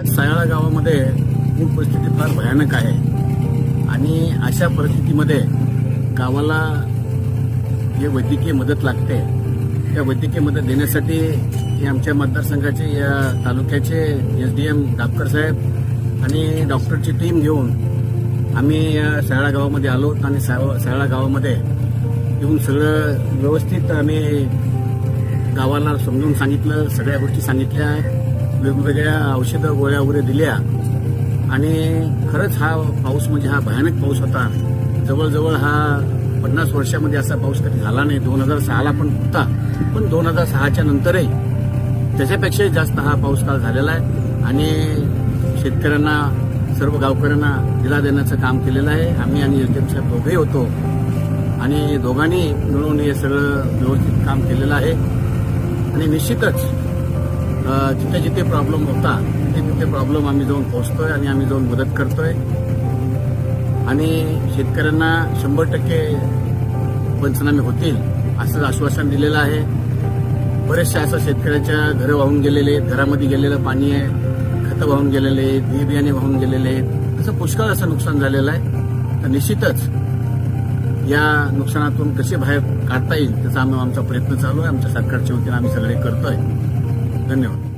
आज सायाळा गावामध्ये पूर परिस्थिती फार भयानक आहे आणि अशा परिस्थितीमध्ये गावाला जे वैद्यकीय मदत लागते त्या वैद्यकीय मदत देण्यासाठी हे आमच्या मतदारसंघाचे या तालुक्याचे SDM डापकर साहेब आणि डॉक्टरची टीम घेऊन आम्ही या सायाळा गावामध्ये आलो आणि सायाळा गावामध्ये येऊन सगळं व्यवस्थित आम्ही गावाला समजून सांगितलं, सगळ्या गोष्टी सांगितल्या, वेगवेगळ्या औषधं गोळ्या वगैरे दिल्या आणि खरंच हा पाऊस म्हणजे हा भयानक पाऊस होता. जवळजवळ हा 50 वर्षामध्ये असा पाऊस कधी झाला नाही. 2006ला पण होता, पण 2006च्या नंतरही त्याच्यापेक्षाही जास्त हा पाऊस काळ झालेला आहे आणि शेतकऱ्यांना सर्व गावकऱ्यांना दिला देण्याचं काम केलेलं आहे. आम्ही आणि SDM साहेब दोघेही होतो आणि दोघांनी मिळून हे सगळं व्यवस्थित काम केलेलं आहे आणि निश्चितच जिथे जिथे प्रॉब्लेम होता तिथे प्रॉब्लेम आम्ही जाऊन पोहोचतोय आणि आम्ही जाऊन मदत करतोय आणि शेतकऱ्यांना 100% पंचनामे होतील असं आश्वासन दिलेलं आहे. बरेचसे असं शेतकऱ्याच्या घरं वाहून गेलेले आहेत, घरामध्ये गेलेलं पाणी आहे, खतं वाहून गेलेले आहेत, बी बियाणे वाहून गेलेले आहेत, असं पुष्कळ असं नुकसान झालेलं आहे. तर निश्चितच या नुकसानातून कसे बाहेर काढता येईल त्याचा आमचा प्रयत्न चालू आहे. आमच्या सरकारच्या वतीने आम्ही सगळे करतोय. धन्यवाद.